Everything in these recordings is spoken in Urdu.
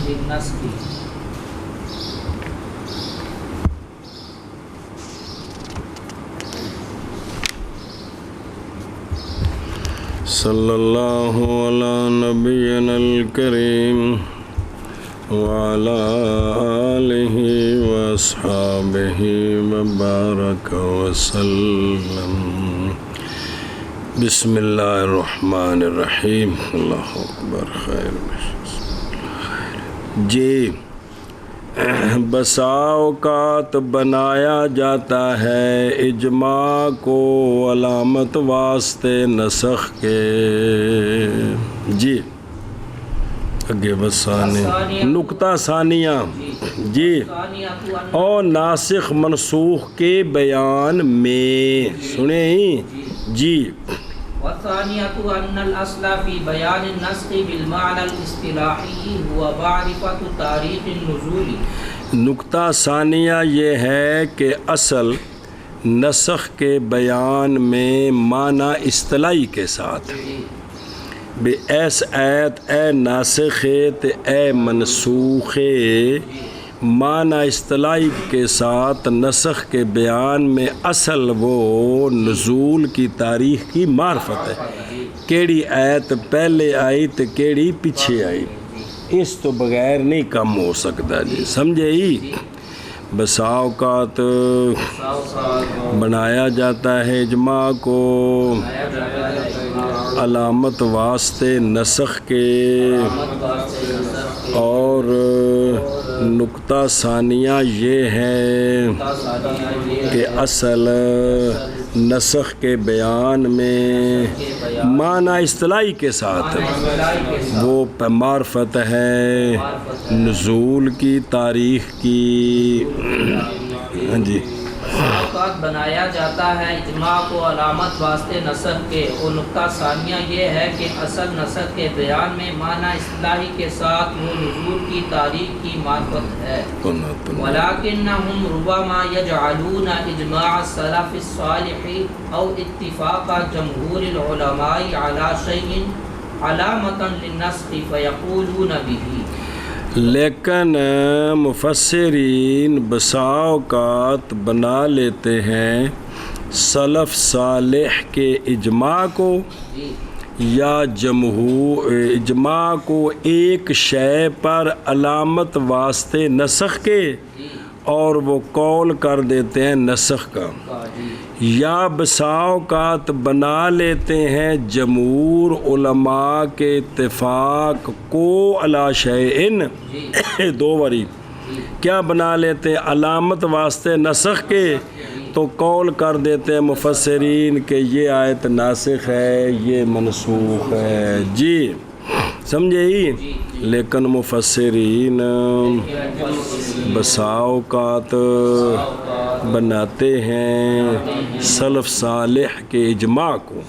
للنسخ صلی اللہ علی نبینا الکریم وعلی آلہ واصحابہ وبارک وسلم۔ بسم اللہ الرحمن الرحیم۔ اللہ اکبر۔ خیر جی، بسا اوقات بنایا جاتا ہے اجماع کو علامت واسطے نسخ کے۔ جی اگے بسانے نقطہ ثانیہ۔ جی، اور ناسخ منسوخ کے بیان میں سنیں۔ جی، والثانية أن الأصل في بيان النسخ بالمعنى الاصطلاحي هو معرفة تاریخ النزول۔ نقطہ ثانیہ یہ ہے کہ اصل نسخ کے بیان میں معنی اصطلاحی کے ساتھ بے ایس ایت اے ناسخ اے منسوخ، معنی اصطلاحی کے ساتھ نسخ کے بیان میں اصل وہ نزول کی تاریخ کی معرفت ہے، کیڑی ایت پہلے آئی تو کیڑی پیچھے آئی، اس تو بغیر نہیں کم ہو سکتا۔ جی سمجھے ہی؟ بسا اوقات بنایا جاتا ہے اجماع کو علامت واسطے نسخ کے، اور نقطہ ثانیہ یہ ہے کہ اصل نسخ کے بیان میں معنی اصطلاحی کے ساتھ وہ معرفت ہے نزول کی تاریخ کی۔ جی، اوقات بنایا جاتا ہے اجماع کو علامت واسطے نسخ کے، اور نقطہ ثانیہ یہ ہے کہ اصل نسخ کے بیان میں معنی اصطلاحی کے ساتھ وہ نزول کی تاریخ کی معرفت ہے۔ وَلَكِنَّهُمْ رُبَمَا يَجْعَلُونَ إِجْمَاعَ السَّلَفِ الصَّالِحِ أَوْ اتِّفَاقَ جَمْهُورِ الْعُلَمَاءِ عَلَى شَيْءٍ عَلَامَةً لِلنَّسْخِ فَيَقُولُونَ بِهِ۔ لیکن مفسرین بسا اوقات بنا لیتے ہیں سلف صالح کے اجماع کو یا اجماع کو ایک شے پر علامت واسطے نسخ کے، اور وہ قول کر دیتے ہیں نسخ کا، یا بسا اوقات بنا لیتے ہیں جمہور علماء کے اتفاق کو علی شیئن، دو باری کیا بنا لیتے ہیں علامت واسطے نسخ کے، تو قول کر دیتے ہیں مفسرین کہ یہ آیت ناسخ ہے، یہ منسوخ ہے۔ جی سمجھے ہی؟ لیکن مفسرین بسا اوقات بناتے ہیں سلف صالح کے اجماع کو،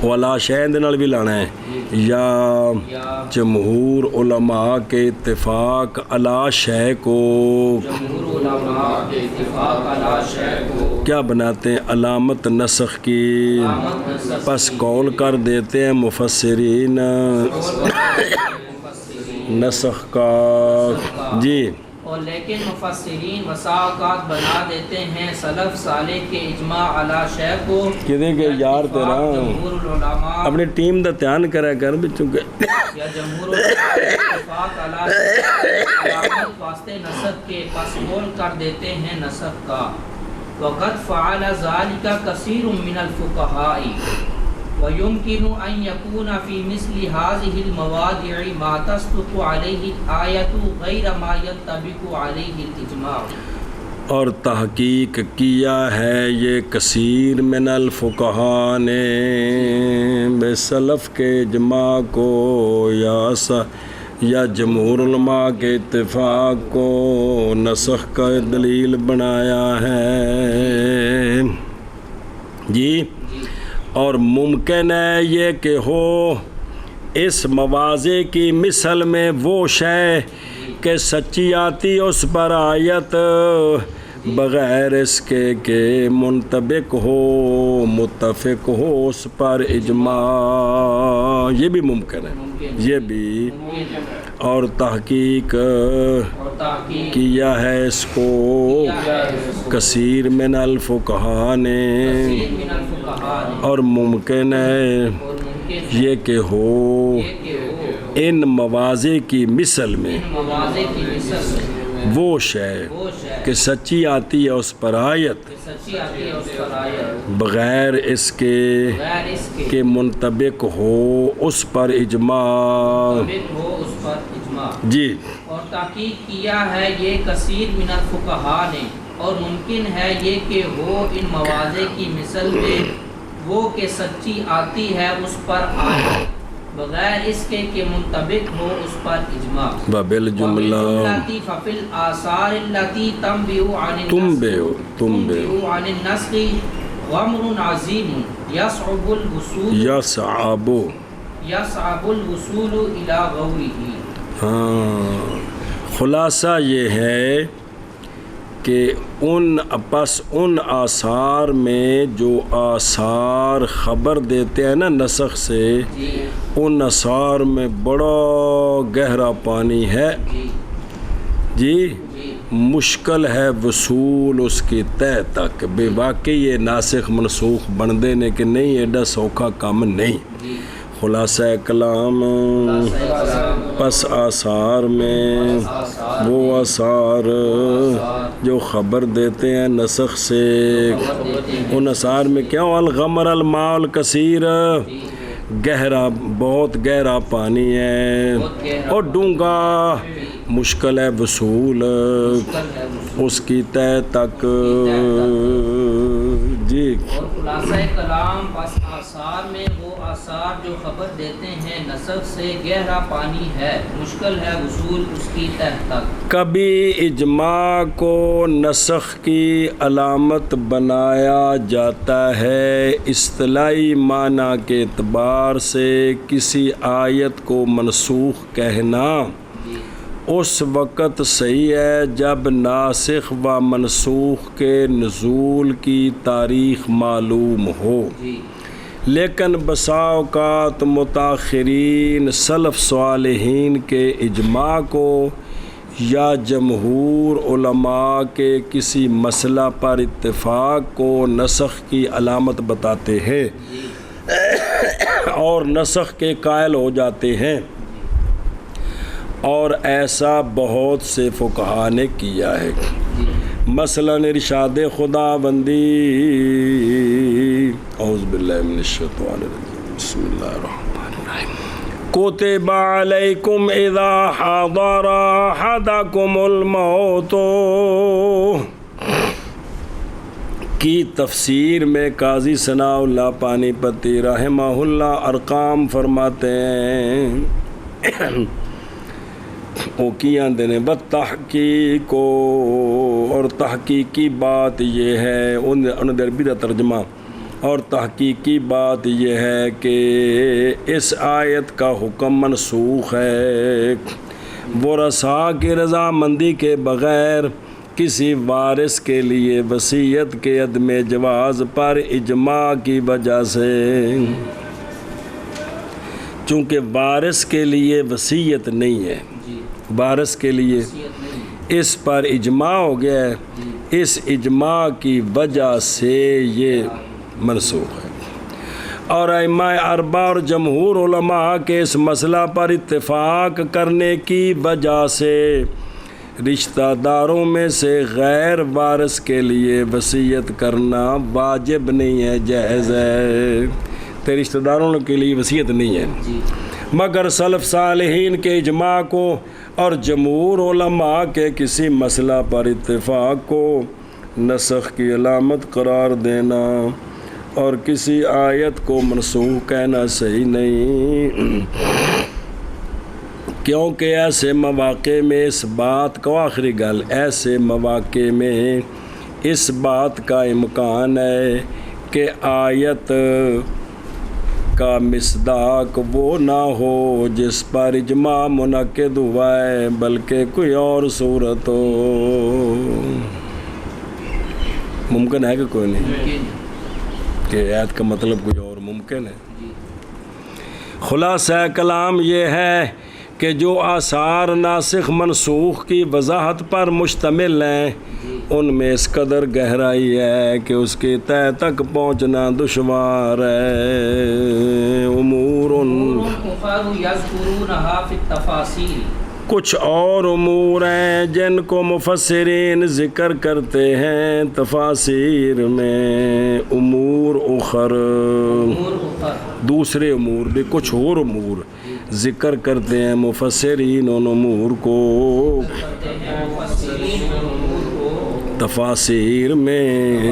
ولا شہد نال بھی لانا ہے، یا جمہور علماء کے اتفاق علی شے کو کیا بناتے ہیں علامت نسخ کی، پس قول کر دیتے ہیں مفسرین نسخ کا۔ جی، اور لیکن مفسرین بسا اوقات بنا دیتے ہیں سلف صالح کے اجماع علی شے کو، کہتے کہ یار تیرا جمہور العلماء اپنی ٹیم دا دھیان کرا کر بھی، چونکہ یا جمہور العلماء اتفاق علی شے علامت واسطے نسخ کے، پس قول کر دیتے ہیں نسخ کا۔ وقد فعل ذلك كثير من الفقهاء ويمكن أن يكون في مثل هذه المواضع ما تصدق عليه الآية غير ما ينطبق عليه الإجماع۔ اور تحقیق کیا ہے یہ کثیر من الفقہاء نے بے سلف کے اجماع کو یا جمہور علماء کے اتفاق کو نسخ کا دلیل بنایا ہے۔ جی، اور ممکن ہے یہ کہ ہو اس مواضع کی مثل میں وہ شے کہ سچی آتی اس پر آیت بغیر اس کے کہ منطبق ہو متفق ہو اس پر اجماع، یہ بھی ممکن ہے، یہ بھی، اور تحقیق کیا ہے اس کو کثیر من الفقہاء نے، اور ممکن ہے یہ کہ ہو ان مواضع کی مثل میں وہ شے کہ سچی آتی ہے اس پر آیت بغیر اس کے کہ منطبق ہو اس پر اجماع، جی، اور تحقیق کیا ہے یہ کثیر من الفقہاء نے، اور ممکن ہے یہ کہ ہو ان مواضع کی مثل میں وہ کہ سچی آتی ہے اس پر آیت بغیر اس کے کہ منطبق ہو اس پر اجماع، وبالجملہ ففی الآثار التي تنبئ عن النسخ غمر عظیم یصعب الوصول الى غوره۔ ہاں، خلاصہ یہ ہے کہ ان آثار میں جو آثار خبر دیتے ہیں نا نسخ سے، ان آثار میں بڑا گہرا پانی ہے، جی، مشکل ہے وصول اس کی تہ تک، بے واقعی یہ ناسخ منسوخ بن دینے کہ نہیں، ایڈا سوکھا کام نہیں۔ خلاصہ کلام، پس آثار میں وہ آثار جو خبر دیتے ہیں نسخ سے، ان آثار میں کیا ہو، الغمر الماء الکثیر، گہرا، بہت گہرا پانی ہے اور ڈونگا، مشکل ہے وصول اس کی تہ تک، جی۔ اور خلاصہ کلام، پس آثار میں وہ آثار جو خبر دیتے ہیں نسخ سے گہرا پانی ہے، مشکل ہے وصول اس کی تہ تک۔ کبھی اجماع کو نسخ کی علامت بنایا جاتا ہے اصطلاحی معنی کے اعتبار سے، کسی آیت کو منسوخ کہنا اس وقت صحیح ہے جب ناسخ و منسوخ کے نزول کی تاریخ معلوم ہو، لیکن بسا اوقات متاخرین سلف صالحین کے اجماع کو یا جمہور علماء کے کسی مسئلہ پر اتفاق کو نسخ کی علامت بتاتے ہیں اور نسخ کے قائل ہو جاتے ہیں، اور ایسا بہت سے فقہاء نے کیا ہے۔ مثلا ارشاد خداوندی، اعوذ باللہ من الشیطان الرجیم، بسم اللہ الرحمن الرحیم، کتب علیکم اذا حضر احدکم الموت کی تفسیر میں قاضی ثناء اللہ پانی پتی رحمہ اللہ ارقام فرماتے ہیں، وہ کیا دینے بتحقیق، اور تحقیقی بات یہ ہے، ان دربی کا ترجمہ، اور تحقیقی بات یہ ہے کہ اس آیت کا حکم منسوخ ہے، ورثاء کی رضامندی کے بغیر کسی وارث کے لیے وصیت کے عدم جواز پر اجماع کی وجہ سے، چونکہ وارث کے لیے وصیت نہیں ہے، وارث کے لیے اس پر اجماع ہو گیا ہے، اس اجماع کی وجہ سے یہ منسوخ ہے، اور ائمہ اربعہ اور جمہور علماء کے اس مسئلہ پر اتفاق کرنے کی وجہ سے رشتہ داروں میں سے غیر وارث کے لیے وصیت کرنا واجب نہیں ہے، جائز ہے، تو رشتہ داروں کے لیے وصیت نہیں ہے، مگر سلف صالحین کے اجماع کو اور جمہور علماء کے کسی مسئلہ پر اتفاق کو نسخ کی علامت قرار دینا اور کسی آیت کو منسوخ کہنا صحیح نہیں، کیونکہ ایسے مواقع میں اس بات کو، آخری گل، ایسے مواقع میں اس بات کا امکان ہے کہ آیت کا مصداق وہ نہ ہو جس پر اجماع منعقد ہوا ہے، بلکہ کوئی اور صورت ہو، ممکن ہے کہ کوئی نہیں ممکن کہ آیت کا مطلب کوئی اور ممکن ہے؟ جی خلاصہ کلام یہ ہے کہ جو آثار ناسخ منسوخ کی وضاحت پر مشتمل ہیں ان میں اس قدر گہرائی ہے کہ اس کے تہ تک پہنچنا دشوار ہے۔ امور اخر یذکرونہا فی التفاصیل، کچھ اور امور ہیں جن کو مفسرین ذکر کرتے ہیں تفاسیر میں، امور اخر، امور اخر دوسرے امور بھی، کچھ اور امور ذکر کرتے ہیں مفسرین ان امور کو کرتے ہیں مفسرین ان امور کو تفاسیر میں،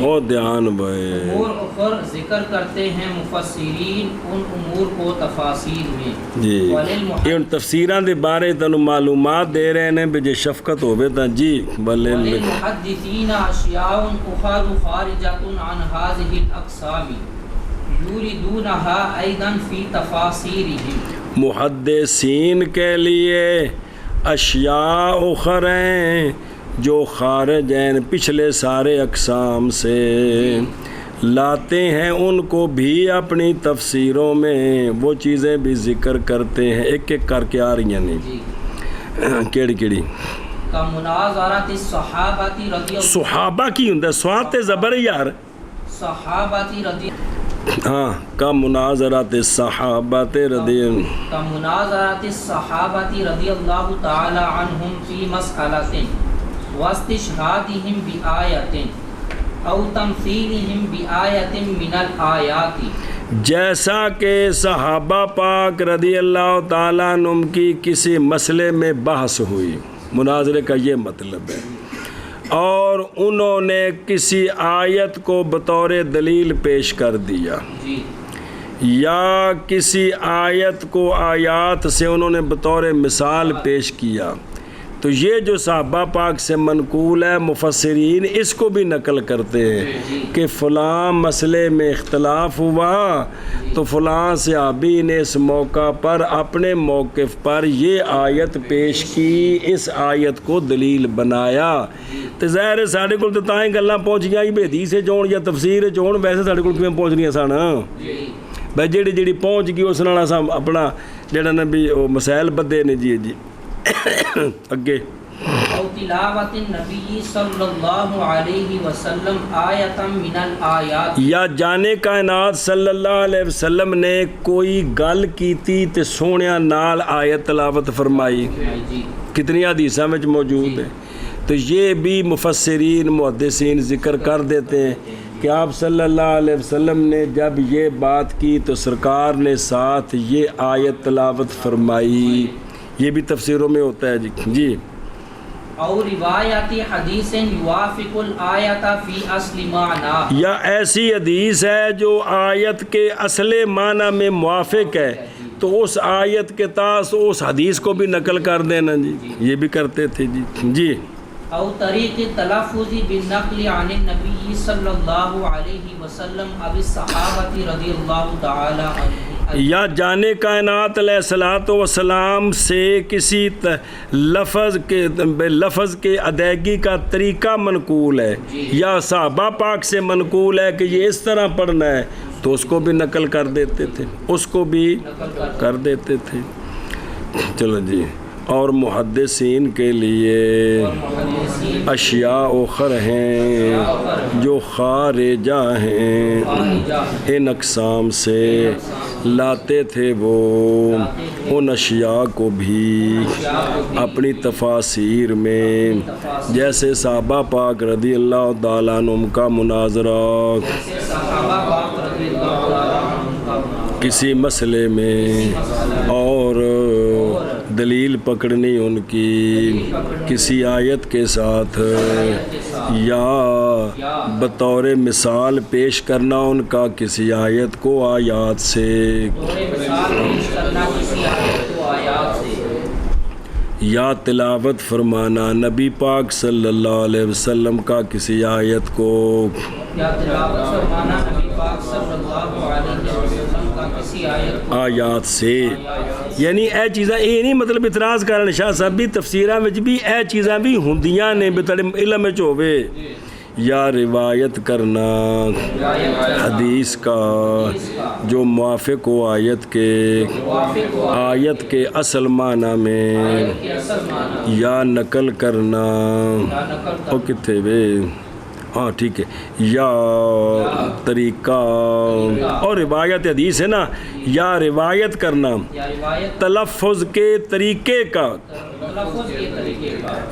اور دھیان بھائی امور اخر ذکر کرتے ہیں مفسرین ان امور کو تفاسیر میں۔ جی یہ تفسیراں دے بارے تنوں معلومات دے رہے ہیں بھی جے شفقت ہوئے تا جی بلے وللمحدثین اشیاء اخر خارجۃ عن هذه الاقسام یوردونها ایضا فی تفاسیرہم، محدثین کے لیے اشیاء اخر ہیں جو خارج ہیں پچھلے سارے اقسام سے، لاتے ہیں ان کو بھی اپنی تفسیروں میں، وہ چیزیں بھی ذکر کرتے ہیں، ایک ایک کر کے آ رہی ہیں نہیں کیڑی کیڑی کا مناظرات الصحابۃ رضی اللہ، صحابہ کی ہوں سوات زبر یار، صحابۃ رضی ہاں کا مناظرات صحابات رضی کا مناظرات الصحابۃ رضی اللہ تعالی عنہم فی مسئلۃ واستشہادہم بآیۃ او تمثیلہم بآیۃ من الآیات، جیسا کہ صحابہ پاک رضی اللہ تعالیٰ عنہم کی کسی مسئلے میں بحث ہوئی، مناظرے کا یہ مطلب ہے، اور انہوں نے کسی آیت کو بطور دلیل پیش کر دیا، جی یا کسی آیت کو آیات سے انہوں نے بطور مثال پیش کیا، تو یہ جو صحابہ پاک سے منقول ہے مفسرین اس کو بھی نقل کرتے ہیں کہ فلاں مسئلے میں اختلاف ہوا تو فلاں صحابی نے اس موقع پر اپنے موقف پر یہ آیت پیش کی، اس آیت کو دلیل بنایا، تو ظاہر ہے ساڑھے کو تو تائیں گلاں پہنچ گیا بھی حدیث چون یا تفسیر چون، ویسے ساڑھے کو کیوں پہنچ رہی سن بھائی جیڑی جیڑی پہنچ گئی اس نال اساں اپنا جڑا نا بھی مسائل بدے نے جی اگے او تلاوت النبی صلی اللہ علیہ وسلم آیۃ من الآیات، یا جانے کائنات صلی اللہ علیہ وسلم نے کوئی گل کیتی تے سونیا نال آیت تلاوت فرمائی، کتنی حدیثاں میں موجود ہے، تو یہ بھی مفسرین محدثین ذکر کر دیتے ہیں کہ آپ صلی اللہ علیہ وسلم نے جب یہ بات کی تو سرکار نے ساتھ یہ آیت تلاوت فرمائی، یہ بھی تفسیروں میں ہوتا ہے جی اور روایت حدیث یوافق الآیت فی اصل معنی، یا ایسی حدیث ہے جو آیت کے اصل معنی میں موافق ہے تو اس آیت کے تاث اس حدیث کو بھی نقل کر دینا جی، یہ بھی کرتے تھے جی او طریق تلفظ بالنقل عن النبی صلی اللہ علیہ وسلم اب الصحابہ رضی اللہ تعالی عنہ، یا جانے کائنات علیہ الصلوۃ والسلام سے کسی لفظ کے ادائیگی کا طریقہ منقول ہے یا صحابہ پاک سے منقول ہے کہ یہ اس طرح پڑھنا ہے تو اس کو بھی نقل کر دیتے تھے، اس کو بھی کر دیتے تھے۔ چلو جی، اور محدثین کے لیے اشیاء اخر ہیں جو خارجہ ہیں ان اقسام سے، لاتے تھے وہ ان اشیاء کو بھی اپنی تفاسیر میں، جیسے صحابہ پاک رضی اللہ تعالیٰ عنہم کا مناظرہ کسی مسئلے میں اور دلیل پکڑنی ان کی کسی آیت کے ساتھ، یا بطور مثال پیش کرنا ان کا کسی آیت کو آیات سے، یا تلاوت فرمانا نبی پاک صلی اللہ علیہ وسلم کا کسی آیت کو، آیات سے، یعنی اے چیزاں یہ نہیں مطلب اعتراض کرنے شاہ صاحب بھی تفسیراں وچ بھی اے چیزاں بھی ہوندیاں نے بھی تڑے علم وچ ہووے یا روایت کرنا حدیث کا جو موافق ہو آیت کے اصل معنی میں، یا نقل کرنا او کتنے بے ہاں ٹھیک ہے، یا طریقہ اور روایت حدیث ہے نا، یا روایت کرنا تلفظ کے طریقے کا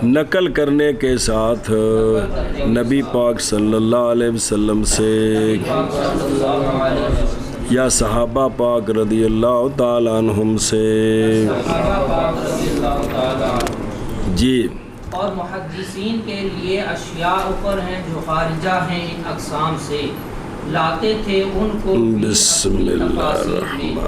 نقل کرنے کے ساتھ نبی پاک صلی اللہ علیہ وسلم سے یا صحابہ پاک رضی اللہ تعالیٰ عنہم سے۔ جی، اور محدثین کے لیے اشیاء اوپر ہیں جو خارجہ ہیں ان اقسام سے، لاتے تھے ان کو بسم اللہ الرحمن الرحیم۔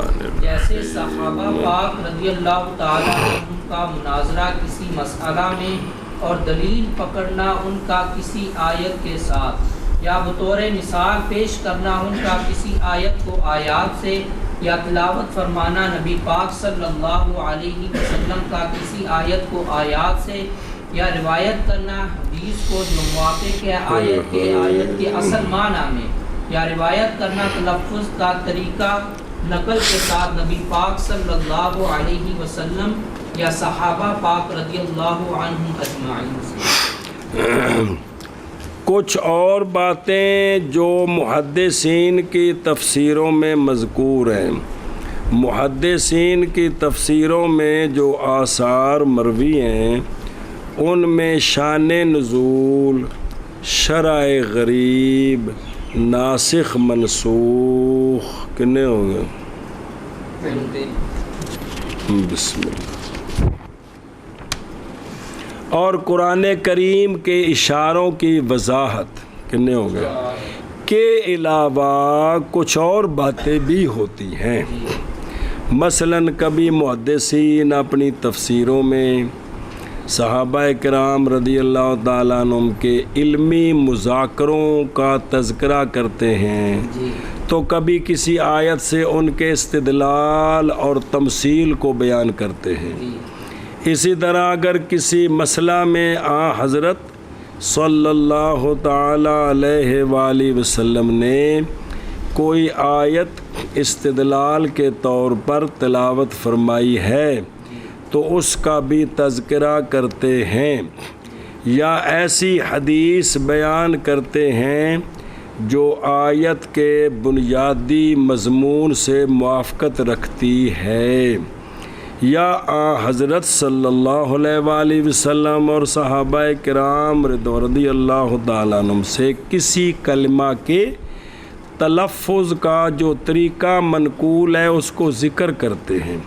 جیسے صحابہ پاک رضی اللہ تعالیٰ عنہ کا مناظرہ کسی مسئلہ میں اور دلیل پکڑنا ان کا کسی آیت کے ساتھ، یا بطور مثال پیش کرنا ان کا کسی آیت کو آیات سے، یا تلاوت فرمانا نبی پاک صلی اللہ علیہ وسلم کا کسی آیت کو آیات سے، یا روایت کرنا حدیث کو جو موافق ہے آیت کے اصل معنی میں، یا روایت کرنا تلفظ کا طریقہ نقل کے ساتھ نبی پاک صلی اللہ علیہ وسلم یا صحابہ پاک رضی اللہ عنہم اجمعین سے۔ کچھ اور باتیں جو محدثین کی تفسیروں میں مذکور ہیں، محدثین کی تفسیروں میں جو آثار مروی ہیں ان میں شان نزول، شرع غریب، ناسخ منسوخ کتنے ہوں گے؟ بسم اللہ۔ اور قرآن کریم کے اشاروں کی وضاحت کتنے ہو گئے کے علاوہ کچھ اور باتیں بھی ہوتی ہیں۔ مثلاً کبھی محدثین اپنی تفسیروں میں صحابہ کرام رضی اللہ تعالیٰ عنہم کے علمی مذاکروں کا تذکرہ کرتے ہیں، تو کبھی کسی آیت سے ان کے استدلال اور تمثیل کو بیان کرتے ہیں۔ اسی طرح اگر کسی مسئلہ میں حضرت صلی اللہ تعالیٰ علیہ وآلہ وسلم نے کوئی آیت استدلال کے طور پر تلاوت فرمائی ہے تو اس کا بھی تذکرہ کرتے ہیں، یا ایسی حدیث بیان کرتے ہیں جو آیت کے بنیادی مضمون سے موافقت رکھتی ہے، یا حضرت صلی اللہ علیہ وآلہ وسلم اور صحابہ کرام رضی اللہ تعالیٰ عنہم سے کسی کلمہ کے تلفظ کا جو طریقہ منقول ہے اس کو ذکر کرتے ہیں۔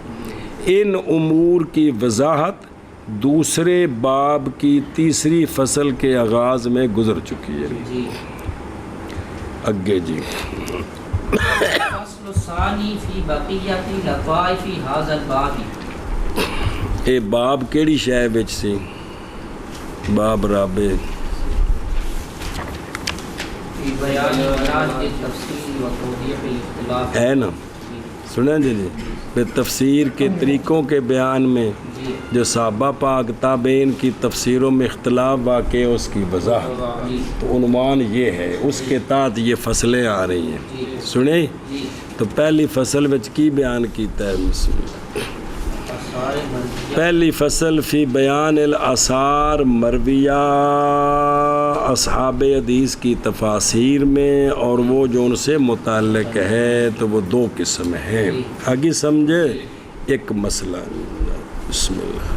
ان امور کی وضاحت دوسرے باب کی تیسری فصل کے آغاز میں گزر چکی ہے۔ اگے جی، فصل ثانی فی بقیت لطائف ھذا الباب۔ اے باب کیڑی شے وچ سی؟ باب رابع فی بیان مناج کے تفصیل و توضیح الاختلاف ہے نا، سنیں جی تفسیر کے طریقوں کے بیان میں جو صحابہ پاک تابعین کی تفسیروں میں اختلاف واقع اس کی وضاحت، تو عنوان یہ ہے، اس کے تحت یہ فصلیں آ رہی ہیں۔ سنیں تو پہلی فصل وچ کی بیان کیتا ہے؟ پہلی فصل فی بیان الآثار مرویہ اصحاب حدیث کی تفاسیر میں، اور وہ جو ان سے متعلق ہے تو وہ دو قسم ہیں۔ آگے سمجھے؟ ایک مسئلہ بسم اللہ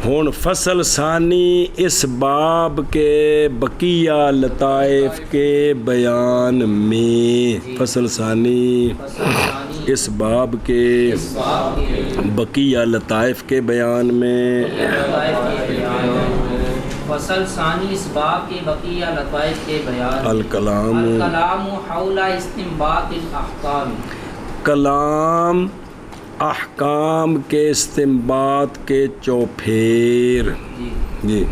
ہون فصل ثانی اس باب کے بقیہ لطائف کے بیان میں، فصل ثانی اس باب کے بقیہ لطائف کے بیان میں، فصل ثانی اس باب کے بقیہ لطائف کے بیان، الکلام حول استنباط الاحکام، کلام احکام کے استنباط کے چوپھیر، جی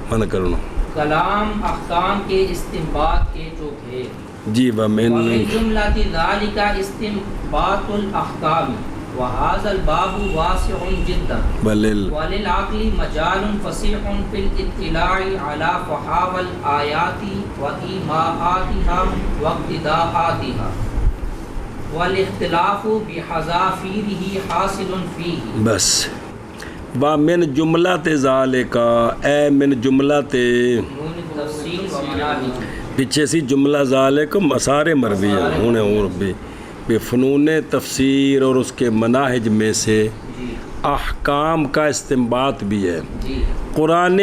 منع کرنا، کلام احکام کے استنباط کے چوپھیر، جی ومن جملہ ذالک استنباط الاحکام، وهذا الباب واسع جدا وللعقل مجال فسيح في الاطلاع على فحاوى الآيات وإيماءاتها واقتداءاتها والاختلاف بحذافيره حاصل فيه. بس ومن جملۃ ذالک اے من جملۃ نون التفصیل و مناہج. پیچھے سی جملہ ذالک مسار مرویہ ہونے اور بے فنون تفسیر اور اس کے مناہج میں سے احکام کا استنباط بھی ہے. قرآن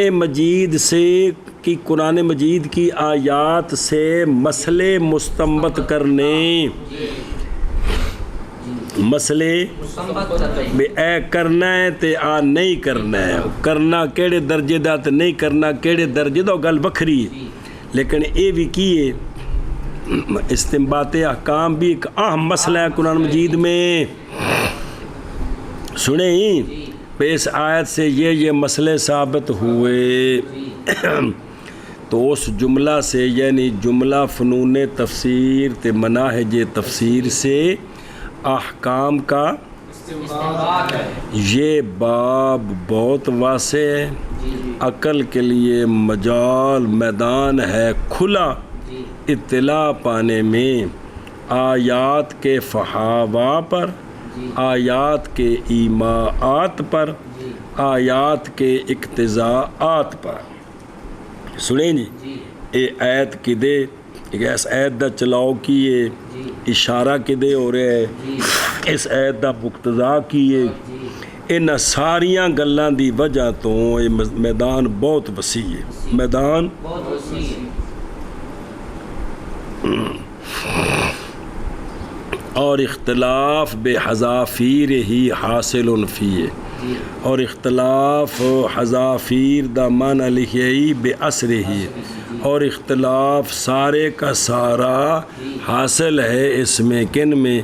مجید کی آیات سے مسئلے مستنبط کرنے مسئلے بے اے کرنا ہے تے آ نہیں کرنا ہے کرنا کیڑے درجے دا تے نہیں کرنا کیڑے درجے دا گل بکھری ہے لیکن اے بھی کیے استنباط احکام بھی ایک اہم مسئلہ ہے قرآن مجید میں. سنیں پہ اس آیت سے یہ مسئلے ثابت ہوئے تو اس جملہ سے یعنی جملہ فنون تفسیر تے مناہج تفسیر سے احکام کا یہ باب بہت واسع ہے. عقل کے لیے مجال میدان ہے کھلا اطلاع پانے میں آیات کے فحاوا پر آیات کے ایماءات پر آیات کے اقتضاءات پر. سنیں جی اے آیت کی دے ایک ایس آیت دا چلاؤ کیے اشارہ کی دے ہو رہے ہے اس آیت دا مقتضا کیے ان ساریاں گلاں دی وجہ تو یہ میدان بہت وسیع ہے میدان بہت وسیع ہے. اور اختلاف بے حذافیر ہی حاصل فیہ اور اختلاف حذافیر دا معنی لکھے ہی بے اثر ہی اور اختلاف سارے کا سارا حاصل ہے اس میں کن میں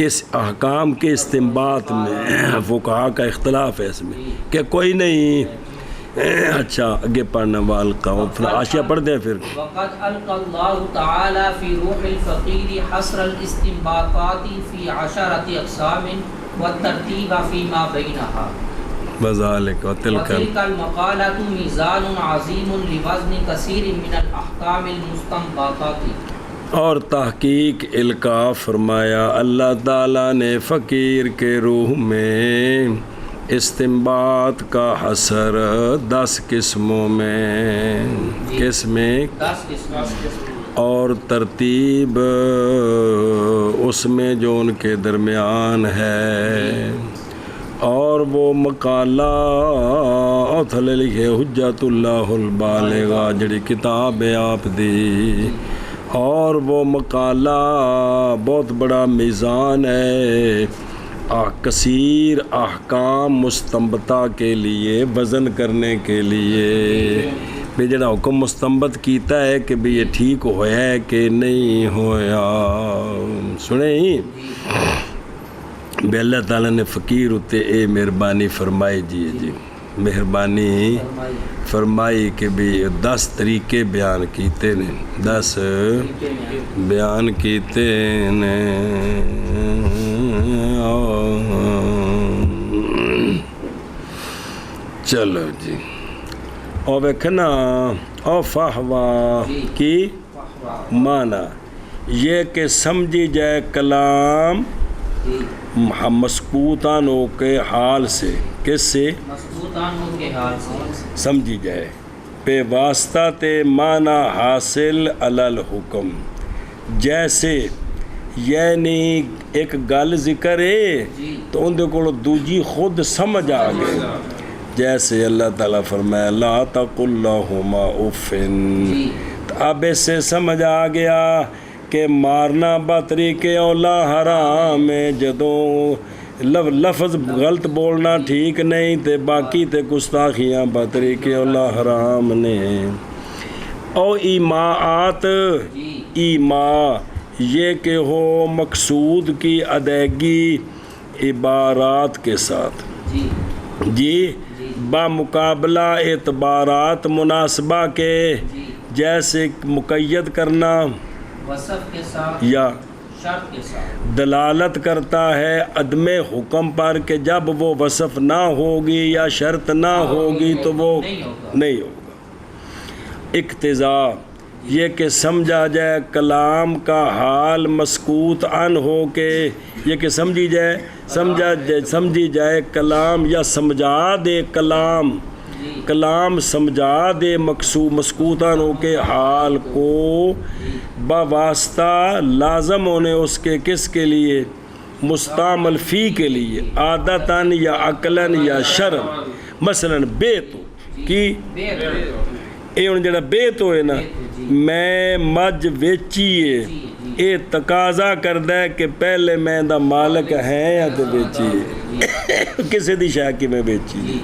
اس احکام کے استنباط میں فقہا کا اختلاف ہے اس میں کہ کوئی نہیں. اچھا آگے پڑھنا والقاؤں آشیاء پڑھ دیں پھر. وقد القى الله تعالى في روح الفقير حصر الاستنباطات في 10 اقسام والترتيب فيما بينها. وذلك وتلك المقالة ميزان عظيم لوزن كثير من الاحكام المستنبطات. اور تحقیق القاء فرمایا اللہ تعالیٰ نے فقیر کے روح میں استنباط کا حصر 10 قسموں میں کس میں 10 قسم اور ترتیب اس میں جو ان کے درمیان ہے اور وہ مقالہ اور تھلے لکھے حجت اللہ البالغہ جڑی کتاب ہے آپ دی اور وہ مقالہ بہت بڑا میزان ہے کثیر احکام مستنبطہ کے لیے وزن کرنے کے لیے بھی جڑا حکم مستنبط کیتا ہے کہ بھی یہ ٹھیک ہویا ہے کہ نہیں ہویا. سنیں بھی اللہ تعالیٰ نے فقیر ہوتے اے مہربانی فرمائی جی مہربانی فرمائی کہ بھی 10 طریقے بیان کیتے نے 10 بیان کیتے نے. چلو جی اور ویکھنا او فہوا کی معنی یہ کہ سمجھی جائے کلام مسکوتانوں کے حال سے کس سے مسکوتانوں کے حال سے سمجھی جائے پہ واسطہ تے معنی حاصل علی الحکم جیسے یعنی ایک گل ذکر ہے تو ان دے کو دوجی خود سمجھ آ گئے جیسے اللہ تعالیٰ فرمایا لا تقل لہما اف اب اس سے سمجھ آ گیا کہ مارنا بطریقے اولا حرام ہے جدوں لفظ غلط بولنا ٹھیک نہیں تے باقی تے گستاخیاں بطریقے اولا حرام نے. او ایماءات ایماء یہ کہ ہو مقصود کی ادائیگی عبارات کے ساتھ جی بمقابلہ اعتبارات مناسبہ کے جیسے مقید کرنا وصف کے ساتھ یا شرط کے ساتھ دلالت کرتا ہے عدم حکم پر کہ جب وہ وصف نہ ہوگی یا شرط نہ ہوگی تو وہ نہیں ہوگا۔ اقتضا یہ کہ سمجھا جائے کلام کا حال مسکوت ان ہو کے، یہ کہ سمجھی جائے کلام یا سمجھا دے کلام سمجھا دے مسکوت ان ہو کے حال کو بواسطہ لازم ہونے اس کے کس کے لیے؟ مستعمل فی کے لیے، عادتاً یا عقلاً یا شرعاً۔ مثلاً بیت کی یہ ہوں جڑا بیت ہوئے نا، میں مجھ ویچیے، یہ تقاضا کردہ ہے کہ پہلے میں دا مالک ہے یا تو بیچیے، کسی دی شاہ کی میں بیچیے۔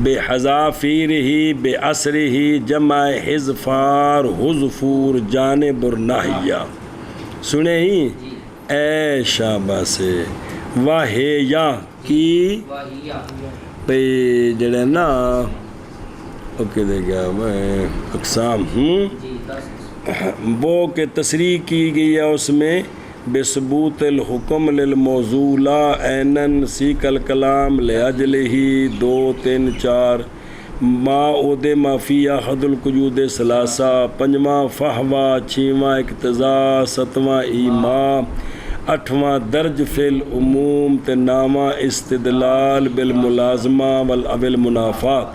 بے حذافیر ہی بے اثر ہی جمع حذفار حذفور جانب الناحیہ، سنے ہی اے شابہ سے واہے یا کی پہ جڑے نا اوکے دے گیا میں اقسام وہ کہ تصریح کی گئی ہے اس میں بثبوت الحکم للموضوع لا عینن سیک الکلام لأجلہ 2 3 4 ما عود ما فی احد القیود ثلاثہ 5واں فہوا 6واں اقتضاء 7واں ایما 8واں درج فی العموم 9واں استدلال بالملازمہ والمنافات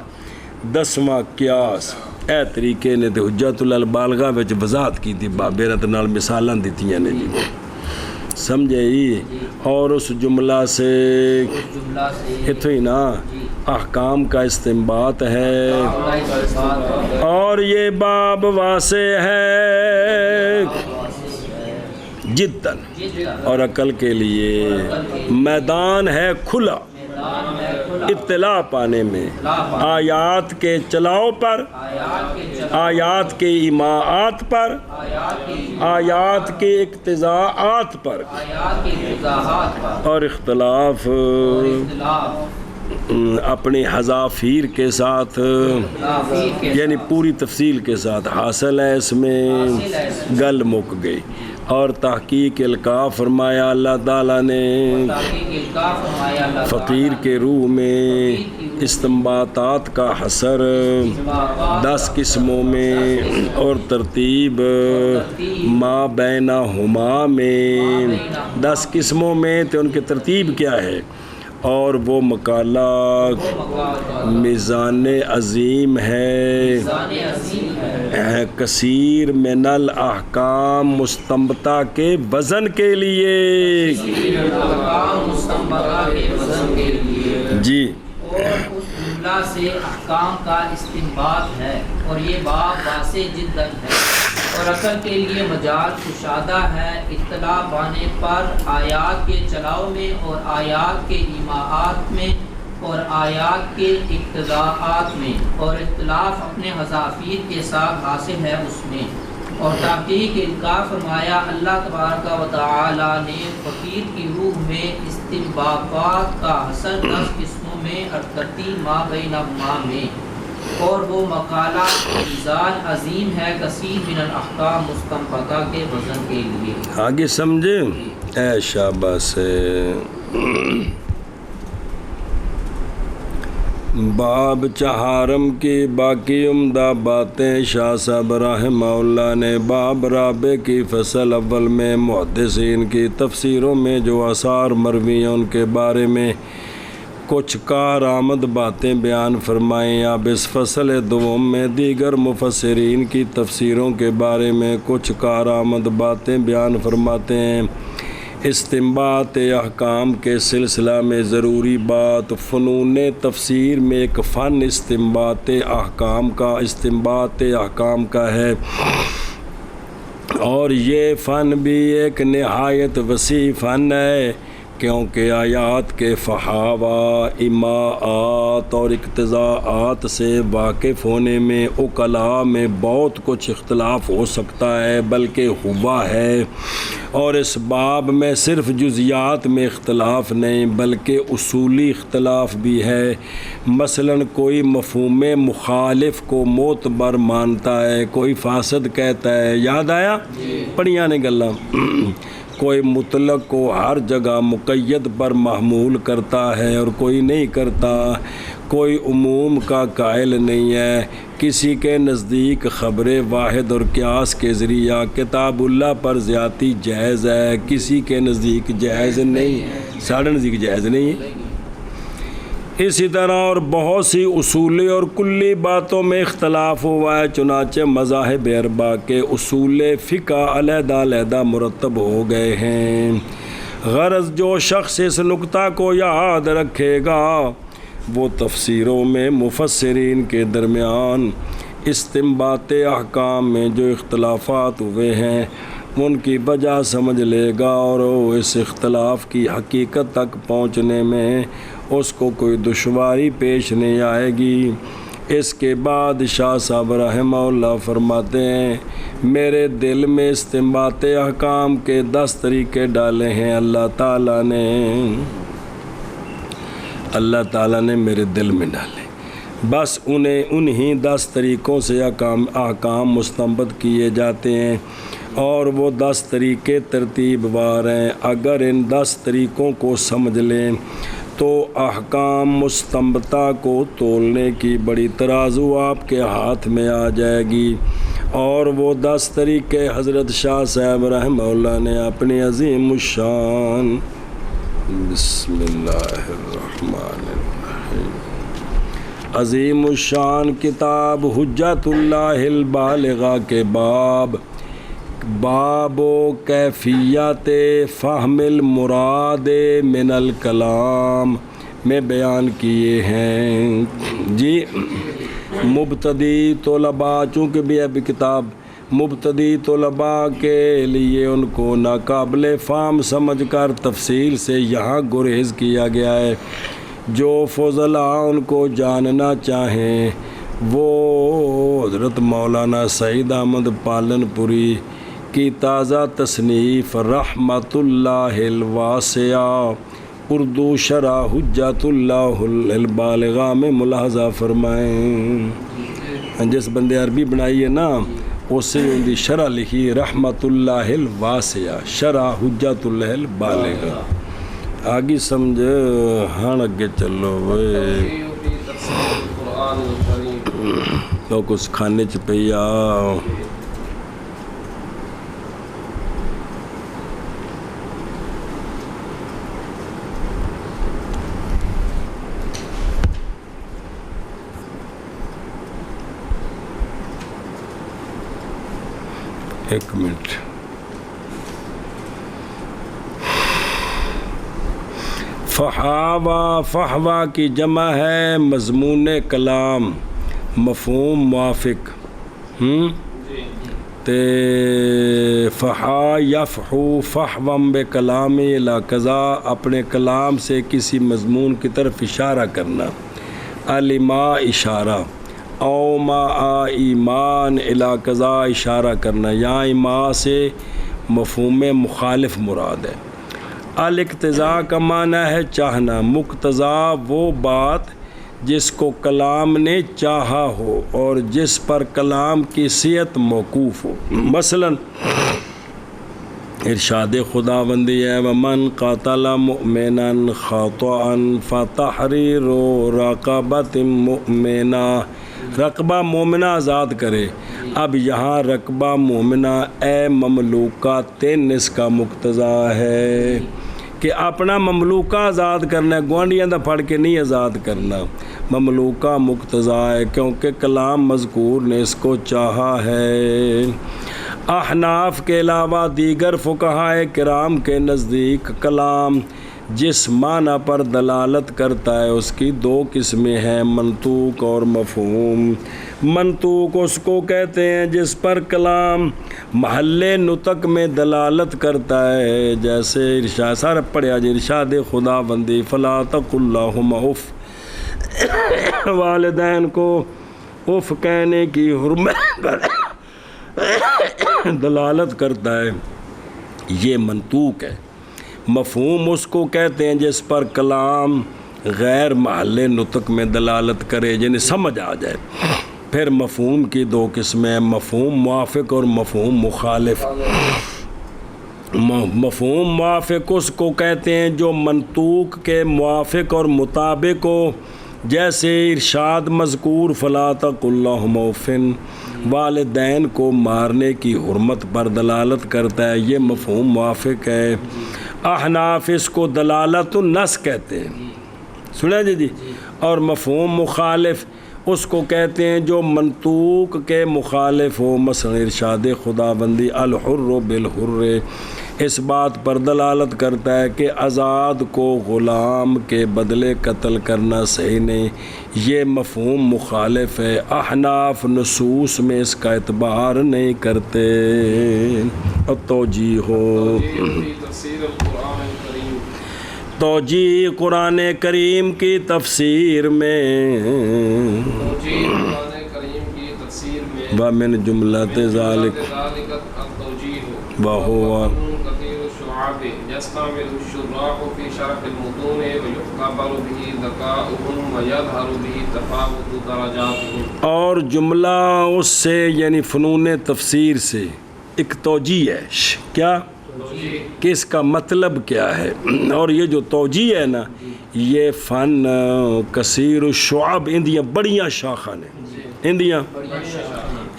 10واں قیاس۔ اے طریقے نے تے حجت البالغہ وچ وضاحت کی تھی بابیرت نال مثالاں دتیاں نے جی، سمجھے جی۔ اور اس جملہ سے اتھو ہی نا احکام کا استنباط ہے، اور یہ باب واسع ہے جداً، اور عقل کے لیے میدان ہے کھلا اطلاع پانے میں، آیات کے چلاؤ پر، آیات کے ایماعات پر، آیات کے اقتضاءات پر، اور اختلاف اپنی حذافیر کے ساتھ یعنی پوری تفصیل کے ساتھ حاصل ہے، اس میں گل مک گئی۔ اور تحقیق القاء فرمایا اللہ تعالیٰ نے فقیر کے روح میں استنباطات کا حصر 10 قسموں میں، اور ترتیب ما بینہما میں 10 قسموں میں، تو ان کی ترتیب کیا ہے؟ اور وہ مقالہ میزان عظیم ہے، کثیر من الاحکام مستنبطہ کے وزن کے لیے جی، اور اس جملہ سے احکام کا استنباط ہے، اور یہ باب واسع جداً ہے، اور عقل کے لیے مجال کشادہ ہے اطلاع پانے پر آیات کے چلاؤ میں، اور آیات کے ایماعات میں، اور آیات کے اقتضاءات میں، اور اختلاف اپنے حذافیر کے ساتھ حاصل ہے اس میں۔ اور تحقیق القاء فرمایا اللہ تبارک و تعالی نے فقیر کی روح میں استنباطات کا حصر 10 قسموں میں، اور ترتیب ما بینہما میں، اور وہ مقالہ میزان عظیم ہے کثیر من الاحکام مستنبطہ کے وزن کے لیے۔ آگے سمجھے؟ اے شاباش سے باب چہارم کی باقی عمدہ باتیں شاہ صاحب رحمہ اللہ نے باب رابع کی فصل اول میں محدثین کی تفسیروں میں جو آثار مروی ہیں ان کے بارے میں کچھ کارآمد باتیں بیان فرمائیں۔ اب اس فصل دوم میں دیگر مفسرین کی تفسیروں کے بارے میں کچھ کارآمد باتیں بیان فرماتے ہیں۔ استنباط احکام کے سلسلہ میں ضروری بات، فنون تفسیر میں ایک فن استنباط احکام کا ہے، اور یہ فن بھی ایک نہایت وسیع فن ہے کیونکہ آیات کے فحاوہ ایماءات اور اقتضاءات سے واقف ہونے میں عقلاء میں بہت کچھ اختلاف ہو سکتا ہے، بلکہ ہوا ہے، اور اس باب میں صرف جزیات میں اختلاف نہیں بلکہ اصولی اختلاف بھی ہے۔ مثلاً کوئی مفہوم مخالف کو معتبر مانتا ہے، کوئی فاسد کہتا ہے، یاد آیا پڑھیاں نے گلاں، کوئی مطلق کو ہر جگہ مقید پر محمول کرتا ہے اور کوئی نہیں کرتا، کوئی عموم کا قائل نہیں ہے۔ کسی کے نزدیک خبر واحد اور قیاس کے ذریعہ کتاب اللہ پر زیادتی جائز ہے، کسی کے نزدیک جائز نہیں، ساڑھے نزدیک جائز نہیں ہے۔ اسی طرح اور بہت سی اصولی اور کلی باتوں میں اختلاف ہوا ہے، چنانچہ مذاہب اربعہ کے اصول فقہ علیحدہ علیحدہ مرتب ہو گئے ہیں۔ غرض جو شخص اس نکتہ کو یاد رکھے گا وہ تفسیروں میں مفسرین کے درمیان استنباط احکام میں جو اختلافات ہوئے ہیں ان کی وجہ سمجھ لے گا، اور اس اختلاف کی حقیقت تک پہنچنے میں اس کو کوئی دشواری پیش نہیں آئے گی۔ اس کے بعد شاہ صاحب رحمہ اللہ فرماتے ہیں، میرے دل میں استنباط احکام کے 10 طریقے ڈالے ہیں اللہ تعالیٰ نے میرے دل میں ڈالے، بس انہیں 10 طریقوں سے احکام مستنبط کیے جاتے ہیں، اور وہ 10 طریقے ترتیب وار ہیں۔ اگر ان 10 طریقوں کو سمجھ لیں تو احکام مستنبطہ کو تولنے کی بڑی ترازو آپ کے ہاتھ میں آ جائے گی، اور وہ 10 طریقے حضرت شاہ صاحب رحمہ اللہ نے اپنی عظیم الشان بسم اللہ الرحمن الرحیم عظیم الشان کتاب حجت اللہ البالغہ کے باب و کیفیت فہم المراد من الکلام میں بیان کیے ہیں۔ جی مبتدی طلباء، چونکہ بھی ابھی کتاب مبتدی طلباء کے لیے ان کو ناقابل فہم سمجھ کر تفصیل سے یہاں گریز کیا گیا ہے۔ جو فضلاء ان کو جاننا چاہیں وہ حضرت مولانا سعید احمد پالن پوری کی تازہ تصنیف رحمت اللہ الواسعہ اردو شرح حجت اللہ البالغہ میں ملاحظہ فرمائیں۔ جس بندے عربی بنائی ہے نا اس سے ان کی شرح لکھی رحمت اللہ الواسعہ شرح حجت اللہ البالغہ۔ آگے سمجھ ہاں اگے چلو تو کچھ کھانے چ پیا ایک منٹ۔ فحوہ کی جمع ہے مضمون کلام، مفہوم موافق، تے فحا یفحو فحوم بکلام الی کذا، اپنے کلام سے کسی مضمون کی طرف اشارہ کرنا، الما اشارہ، او ما ایمان الی کذا اشارہ کرنا، یہاں ایما سے مفہوم مخالف مراد ہے۔ الاقتضاء کا معنی ہے چاہنا، مقتضا وہ بات جس کو کلام نے چاہا ہو اور جس پر کلام کی صحت موقوف ہو۔ مثلا ارشاد خداوندی ہے ومن قاتل مؤمنا خطأ فتحریر رقبۃ مؤمنہ، رقبہ مومنہ آزاد کرے۔ اب یہاں رقبہ مومنہ اے مملوکہ تین اس کا مقتضا ہے کہ اپنا مملوکہ آزاد کرنا ہے، گوانڈیاں دا پھڑ کے نہیں آزاد کرنا۔ مملوکہ مقتضا ہے کیونکہ کلام مذکور نے اس کو چاہا ہے۔ احناف کے علاوہ دیگر فقہائے کرام کے نزدیک کلام جس معنی پر دلالت کرتا ہے اس کی دو قسمیں ہیں، منطوق اور مفہوم۔ منطوق اس کو کہتے ہیں جس پر کلام محل نطق میں دلالت کرتا ہے، جیسے ارشاد سارا پڑھیا جی، ارشاد خدا بندی فلا تقل لہما اف، والدین کو اف کہنے کی حرمت پر دلالت کرتا ہے، یہ منطوق ہے۔ مفہوم اس کو کہتے ہیں جس پر کلام غیر محل نطق میں دلالت کرے، یعنی سمجھ آ جائے۔ پھر مفہوم کی دو قسمیں ہیں، مفہوم موافق اور مفہوم مخالف۔ مفہوم موافق اس کو کہتے ہیں جو منطوق کے موافق اور مطابق ہو، جیسے ارشاد مذکور فلا تقل لہما اف، والدین کو مارنے کی حرمت پر دلالت کرتا ہے، یہ مفہوم موافق ہے۔ احناف اس کو دلالت النص کہتے ہیں، سنا جی۔ اور مفہوم مخالف اس کو کہتے ہیں جو منطوق کے مخالف ہو، مثلا ارشاد خدا بندی الحر بالحر، اس بات پر دلالت کرتا ہے کہ آزاد کو غلام کے بدلے قتل کرنا صحیح نہیں، یہ مفہوم مخالف ہے۔ احناف نصوص میں اس کا اعتبار نہیں کرتے۔ اور توجیہ ہو توجیہ قرآن کریم کی تفسیر میں، وَمِن جُمْلَةِ ذَلِكَ وَهُوَ يستعمل الشراح في شرح المتون ويختبر به ذكاؤهم ويظهر به تفاوت درجاتهم۔ اور جملہ اس سے یعنی فنون تفسیر سے ایک توجیہ ہے، کیا کہ اس کا مطلب کیا ہے، اور یہ جو توجیہ ہے نا، یہ فن کثیر الشعب، اندیاں بڑیاں شاخہ نے، اندیاں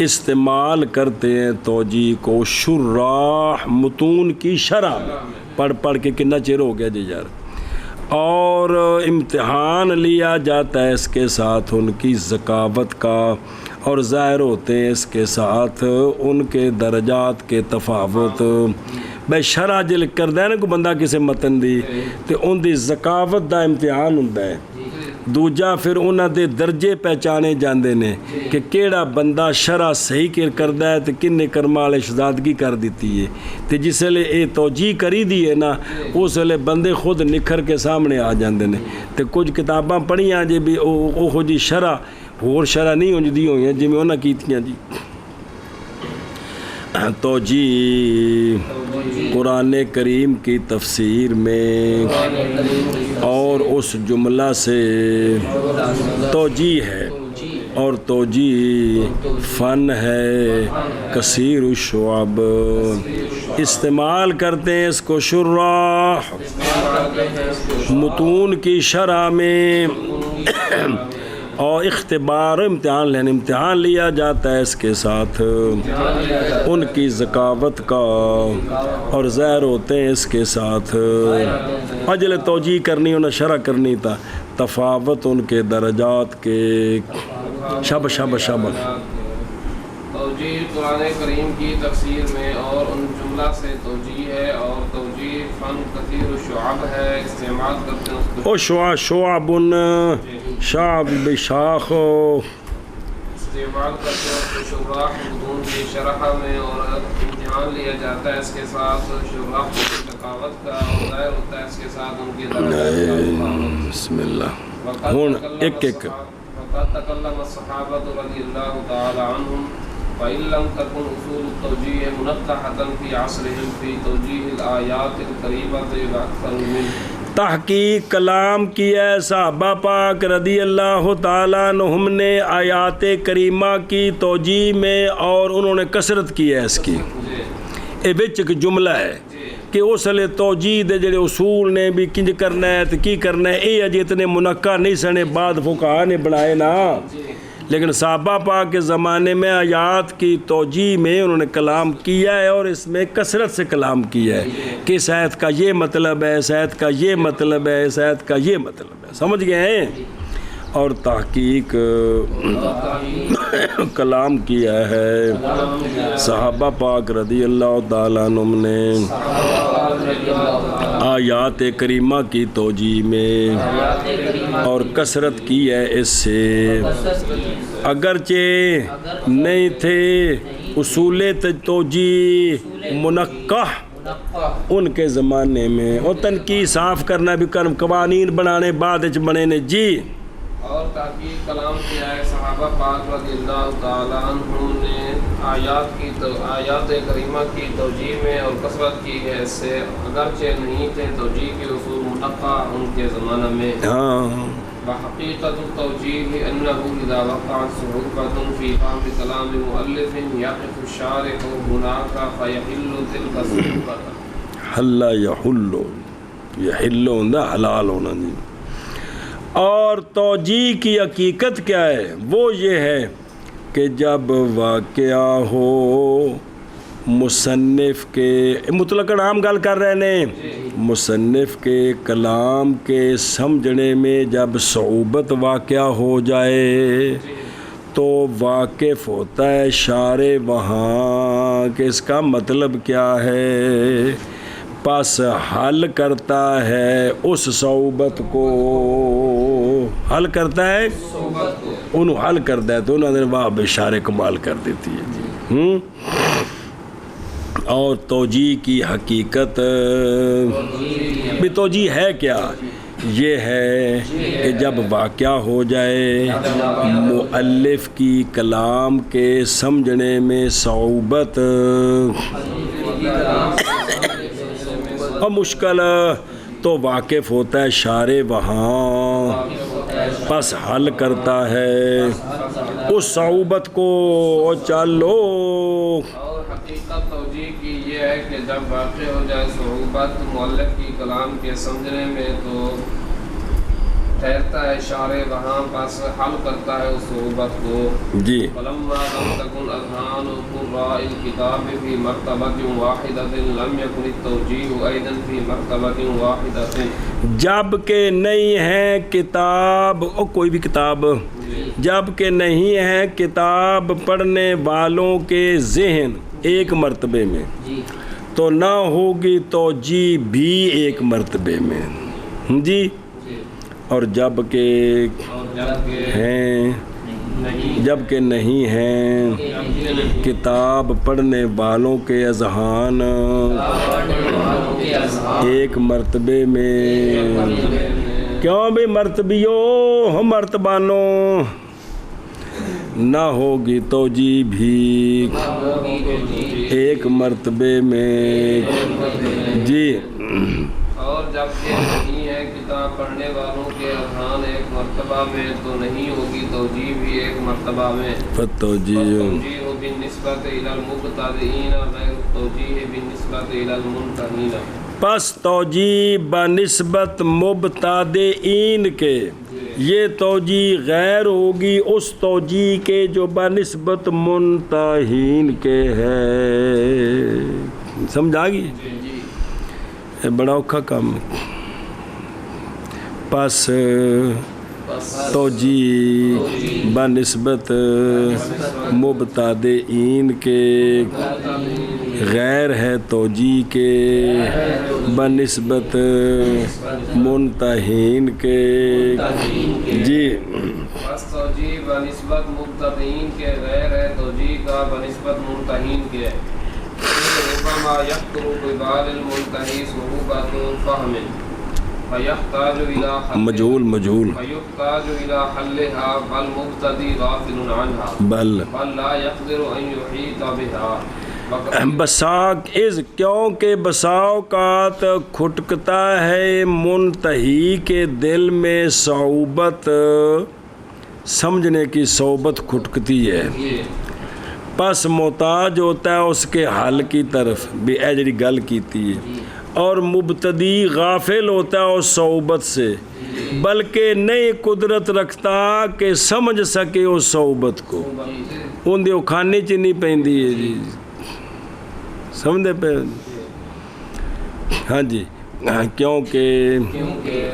استعمال کرتے ہیں توجیہ کو شراح متون کی شرح میں، پڑھ پڑھ کے کتنا چیر ہو گیا جی یار، اور امتحان لیا جاتا ہے اس کے ساتھ ان کی ذکاوت کا، اور ظاہر ہوتے ہیں اس کے ساتھ ان کے درجات کے تفاوت۔ بھائی شرح جل کردہ ہے نا کوئی بندہ کسی متن دی تو ان دی ذکاوت دا امتحان ہوتا ہے، دوجا پھر انہاں دے درجے پہچانے جاندے نے کہ کیڑا بندہ شرح صحیح کردہ ہے تو کن نے کرمال شہزادگی کر دیتی ہے، تو جس لئے اے توجیہ کری دی ہے نا، اس لئے بندے خود نکھر کے سامنے آ جاندے نے۔ تو کچھ کتاباں پڑھیاں جی بھی او جی شرح اور شرح نہیں ہوں دی ہوئی ہیں جی میں انہاں کیتیاں جی۔ توجیہ قرآن کریم کی تفسیر میں اور اس جملہ سے توجیہ ہے، اور توجیہ فن ہے کثیر الشعب، استعمال کرتے ہیں اس کو شراح متون کی شرح میں، اور اختبار امتحان لیا جاتا ہے اس کے ساتھ ان کی ذکاوت کا، اور ظاہر ہوتے ہیں اس کے ساتھ اجل توجیہ کرنی انہیں شرح کرنی تھا، تفاوت ان کے درجات کے۔ شب توجیہ قرآن کریم کی تفسیر میں اور ان جملہ سے توجیہ ہے، اور توجیہ فن کثیر الشعب ہے، استعمال کرتے ہیں او شعب شعب بشاخ، استعمال کرتے ہیں شراح متون کی شرح میں، اور امتحان لیا جاتا ہے اس کے ساتھ شراح کی ثقافت کا، اور ظاہر ہوتا ہے اس کے ساتھ ان کی درجات کا۔ بسم اللہ ہون ایک ایک وقد تکلم الصحابۃ رضی اللہ تعالی عنہم فإن لم تكن أصول التوجيه منقحة في عصرهم في توجيه الآيات الكريمة أكثر منه۔ تحقیق کلام کی ہے صحابہ پاک رضی اللہ تعالیٰ عنہم نے آیات کریمہ کی توجیہ میں، اور انہوں نے کثرت کی ہے اس کی۔ اے بچ ایک جملہ ہے کہ اس لئے توجیہ دے جڑے اصول نے بھی کنج کرنا ہے تو کی کرنا ہے، اے اجے اتنے منقع نہیں سنے، بعد فقہاء نے بنائے نا، لیکن صحابہ پاک کے زمانے میں آیات کی توجیہ میں انہوں نے کلام کیا ہے، اور اس میں کثرت سے کلام کیا ہے کہ اس آیت کا یہ مطلب ہے، اس آیت کا یہ مطلب ہے، اس آیت کا یہ مطلب ہے، سمجھ گئے ہیں۔ اور تحقیق کلام کیا ہے صحابہ پاک رضی اللہ تعالیٰ عنہم نے آیات کریمہ کی توجیہ میں آیات کریمہ اور کثرت کی ہے اس سے، اگرچہ نہیں تھے اصول توجیہ منقح ان کے زمانے میں، اور تنقید صاف کرنا بھی قوانین بنانے بعد وچ بنے نے جی۔ اور تحقیق کلام کیا ہے صحابہ پاک رضی اللہ تعالیٰ عنہ نے آیات کریمہ کی توجیہ میں اور کثرت کی ہے اس سے، اگرچہ نہیں تھے توجیہ کے اصول منقع ان کے زمانہ میں۔ ہاں وحقیقت التوجیہ انہ اذا وقعت صعوبۃ فی فہم کلام مؤلف یقف الشارح ہناک فیحل تلک الصعوبۃ۔ حل یحل، یحل ہونا حلال ہونا جی۔ اور توجیہ کی حقیقت کیا ہے؟ وہ یہ ہے کہ جب واقعہ ہو مصنف کے، مطلق عام گل کر رہے ہیں، مصنف کے کلام کے سمجھنے میں جب صعوبت واقعہ ہو جائے تو واقف ہوتا ہے شارع وہاں کہ اس کا مطلب کیا ہے، پس حل کرتا ہے اس صعوبت کو، حل کرتا ہے انہوں حل کرتا ہے تو انہوں نے واہ بشارے کمال کر دیتی ہے جی۔ اور توجیہ کی حقیقت بھی توجیہ ہے کیا؟ یہ ہے کہ جب واقعہ ہو جائے مؤلف کی کلام کے سمجھنے میں صعوبت اور مشکل تو واقف ہوتا ہے شارع وہاں، پس حل کرتا ہے اس صعوبت کو، چلو۔ اور حقیقت توجیہ کی یہ ہے کہ جب واقع ہو جائے صعوبت مؤلف کی کلام کے سمجھنے میں تو ٹھہرتا ہے شارع وہاں، پس حل کرتا ہے اس صعوبت کو جی۔ فلما لم تكن اذهان قراء الكتاب في مرتبة واحدة لم يكن التوجيه ايضا في مرتبة واحدة۔ جب کہ نہیں ہے کتاب، اور کوئی بھی کتاب، جب کہ نہیں ہے کتاب پڑھنے والوں کے ذہن ایک مرتبے میں تو نہ ہوگی توجیہ بھی ایک مرتبے میں جی۔ اور جب کہ ہیں، جب کہ نہیں ہیں کتاب پڑھنے والوں کے اذہان ایک مرتبے میں، کیوں بھی مرتبیوں مرتبانوں، نہ ہوگی توجیہ بھی ایک مرتبے میں جی۔ اور جب کہ نہیں ہے کتاب پڑھنے والوں کے اذہان ایک مرتبہ میں تو نہیں ہوگی توجیہ بھی ایک مرتبہ میں۔ فالتوجیہ بالنسبت الی المبتدئین غیر التوجیہ بالنسبت الی المنتہین۔ پس توجیہ بنسبت مبتدئین کے، یہ توجیہ غیر ہوگی اس توجیہ کے جو بنسبت منتہین کے ہے۔ سمجھ آگئی؟ بڑا اوکھا کام ہے۔ پس توجیہ بنسبت مبتدئین کے غیر ہے توجیہ کے بنسبت منتہین کے جی۔ پس توجیہ بنسبت مبتدئین کے غیر ہے توجیہ کا بنسبت منتہین کے۔ ربما يخطر ببال المنتهي صعوبة فهم فيحتاج إلى حل، مجهول فيحتاج إلى حلها فالمبتدئ غافل عنها بل لا يقدر أن يحيط بها۔ بساک از، کیونکہ بسا اوقات کھٹکتا ہے منتہی کے دل میں صعوبت، سمجھنے کی صعوبت کھٹکتی ہے، پس محتاج ہوتا ہے اس کے حل کی طرف بھی، اے جڑی گل کیتی ہے، اور مبتدی غافل ہوتا ہے اس صعوبت سے، بلکہ نئی قدرت رکھتا کہ سمجھ سکے اس صعوبت کو، ان دی اکھانی چ نہیں پیندی ہے جی، سمجھے پہ ہاں جی۔ کیونکہ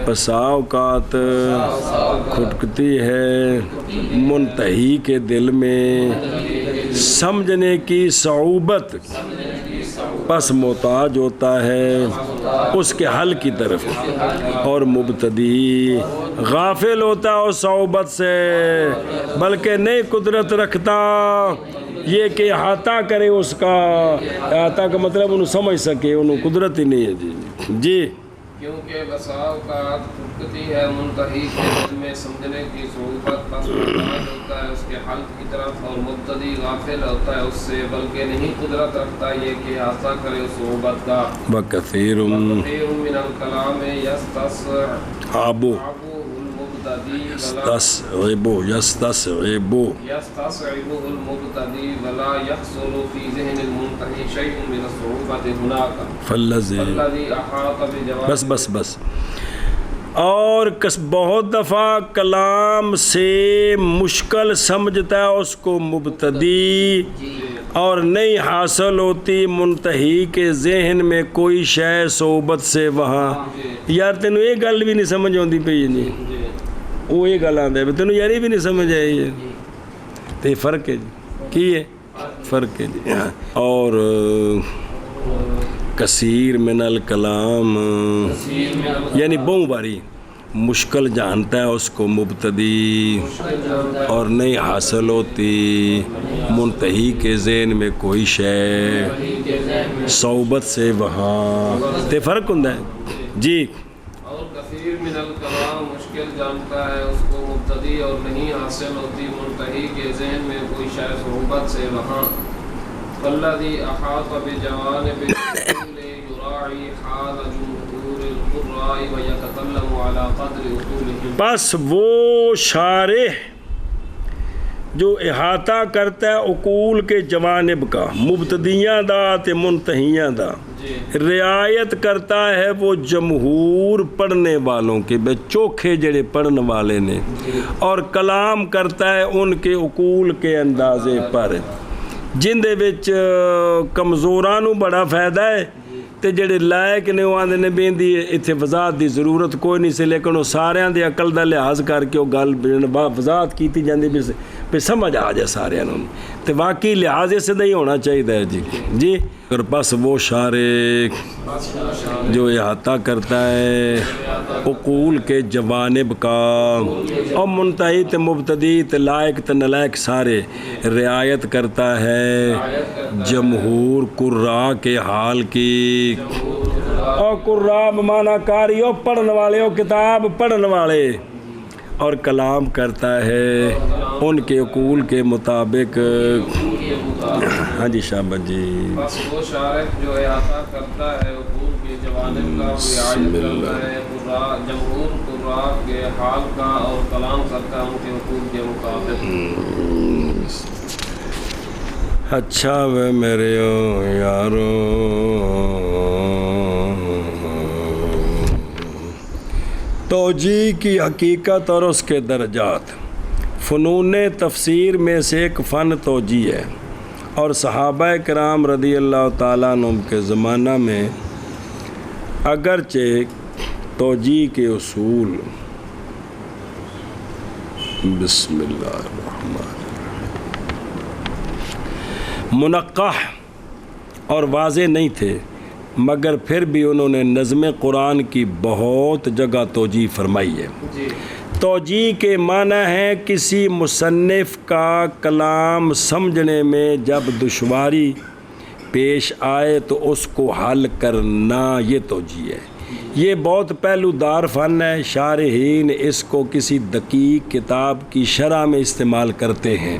بسا اوقات کھٹکتی ہے منتہی کے دل میں سمجھنے کی صعوبت پس محتاج ہوتا ہے اس کے حل کی طرف، اور مبتدی غافل ہوتا ہے اس صحبت سے، بلکہ نہیں قدرت رکھتا یہ کہ احاطہ کرے اس کا، احاطہ کا مطلب انہوں سمجھ سکے، انہوں قدرت ہی نہیں ہے۔ جی کیونکہ بسا اوقات پختگی ہے منتہی کے دل میں سمجھنے کی صعوبت، پس محتاج ہوتا ہے اس کے حل کی طرف، اور مبتدی غافل ہوتا ہے اس سے، بلکہ نہیں قدرت رکھتا یہ کہ احاطہ کرے اس صعوبت کا۔ وَكَثِيرٌ من الکلام يستصعب المبتدی ولا يحصل في ذهن المنتهي شيء من الصعوبة هناك فالذي احاط بجواب بس اور بہت دفعہ کلام سے مشکل سمجھتا ہے اس کو مبتدی، اور نہیں حاصل ہوتی منتہی کے ذہن میں کوئی شے صحبت سے وہاں۔ یار تینوں یہ گل بھی نہیں سمجھ آتی پی، نہیں وہ یہ گل آتا ہے تینوں یار یہ بھی نہیں سمجھ آئی ہے، تو یہ فرق ہے جی، کی ہے فرق ہے جی۔ اور کثیر من الکلام یعنی بہت باری مشکل جانتا ہے اس کو مبتدی، اور نہیں حاصل ہوتی منتہی کے ذہن میں کوئی شے صحبت سے وہاں، تے فرق ہوتا ہے جی۔ اور کثیر من الکلام مشکل جانتا ہے اس کو مبتدی، اور نہیں حاصل ہوتی منتہی کے ذہن میں کوئی شے صحبت سے وہاں۔ فالذی احاط بجوانب العقول یراعی حال جمہور القراء ویتکلم علی قدر اصولہم۔ بس وہ شارح جو احاطہ کرتا ہے عقول کے جوانب کا، مبتدیاں دا تے منتہیاں دا، رعایت کرتا ہے وہ جمہور پڑھنے والوں کے، بے چوکھے جڑے پڑھنے والے نے، اور کلام کرتا ہے ان کے عقول کے اندازے پر، جن دے وچ کمزوراں نوں بڑا فائدہ ہے، تے جڑے لائق نے وہ آندے نے بیندی اتنے وضاحت دی ضرورت کوئی نہیں سی، لیکن وہ سارے دے عقل دا لحاظ کر کے وہ گل وضاحت کیتی جاندی پہ سمجھ آ جائے سارے نوں، تے واقعی لحاظ سے نہیں ہونا چاہیے جی جی۔ اور بس وہ شارح جو احاطہ کرتا ہے عقول کے جوانب کا، اور منتہی تے مبتدی تے لائق تے نلائق سارے، رعایت کرتا ہے جمہور قراء کے حال کی، اور قراء بمعنی قاری ہو پڑھنے والے ہو، کتاب پڑھنے والے، اور کلام کرتا ہے ان کے عقول کے مطابق۔ ہاں جی شابت جی۔ بس وہ شارح جو احاطہ کرتا ہے عقول کے جوانب کا، رعایت کرتا ہے جمہور قراء کے حال کا، اور کلام کرتا ہے ان کے عقول کے مطابق۔ اچھا وہ میرے یارو، توجیہ کی حقیقت اور اس کے درجات۔ فنون تفسیر میں سے ایک فن توجیہ ہے، اور صحابہ کرام رضی اللہ تعالیٰ عنہ کے زمانہ میں اگرچہ توجیہ کے اصول بسم اللہ الرحمن منقح اور واضح نہیں تھے، مگر پھر بھی انہوں نے نظم قرآن کی بہت جگہ توجیہ فرمائی ہے۔ توجیہ کے معنی ہے کسی مصنف کا کلام سمجھنے میں جب دشواری پیش آئے تو اس کو حل کرنا، یہ توجیہ ہے۔ یہ بہت پہلو دار فن ہے، شارحین اس کو کسی دقیق کتاب کی شرح میں استعمال کرتے ہیں،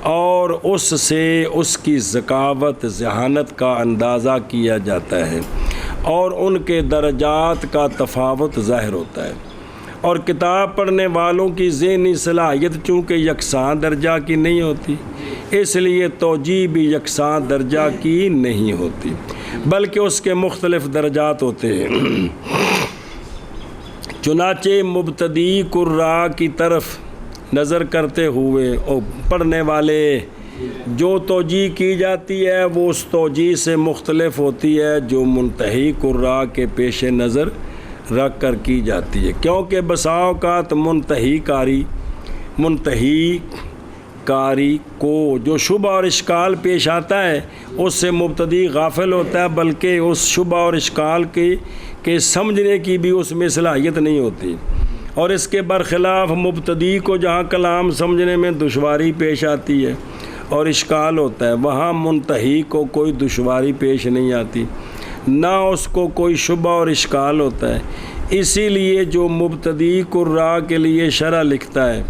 اور اس سے اس کی ذکاوت ذہانت کا اندازہ کیا جاتا ہے، اور ان کے درجات کا تفاوت ظاہر ہوتا ہے، اور کتاب پڑھنے والوں کی ذہنی صلاحیت چونکہ یکساں درجہ کی نہیں ہوتی، اس لیے توجیہ بھی یکساں درجہ کی نہیں ہوتی، بلکہ اس کے مختلف درجات ہوتے ہیں۔ چنانچہ مبتدی قراء کی طرف نظر کرتے ہوئے اور پڑھنے والے جو توجیہ کی جاتی ہے وہ اس توجیہ سے مختلف ہوتی ہے جو منتہی قراء کے پیش نظر رکھ کر کی جاتی ہے، کیونکہ بسا اوقات منتہی قاری کو جو شبہ اور اشکال پیش آتا ہے اس سے مبتدی غافل ہوتا ہے، بلکہ اس شبہ اور اشکال کے سمجھنے کی بھی اس میں صلاحیت نہیں ہوتی، اور اس کے برخلاف مبتدی کو جہاں کلام سمجھنے میں دشواری پیش آتی ہے اور اشکال ہوتا ہے، وہاں منتہی کو کوئی دشواری پیش نہیں آتی، نہ اس کو کوئی شبہ اور اشکال ہوتا ہے۔ اسی لیے جو مبتدی قراء کے لیے شرح لکھتا ہے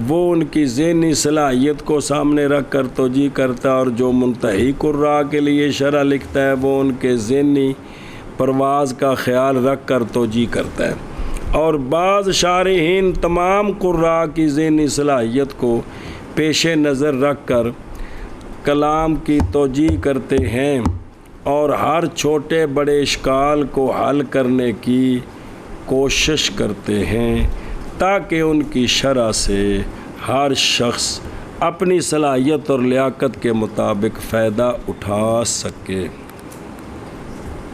وہ ان کی ذہنی صلاحیت کو سامنے رکھ کر توجیہ کرتا ہے، اور جو منتہی قراء کے لیے شرح لکھتا ہے وہ ان کے ذہنی پرواز کا خیال رکھ کر توجیہ کرتا ہے۔ اور بعض شارحین تمام قراء کی ذہنی صلاحیت کو پیش نظر رکھ کر کلام کی توجیہ کرتے ہیں اور ہر چھوٹے بڑے اشکال کو حل کرنے کی کوشش کرتے ہیں تاکہ ان کی شرح سے ہر شخص اپنی صلاحیت اور لیاقت کے مطابق فائدہ اٹھا سکے۔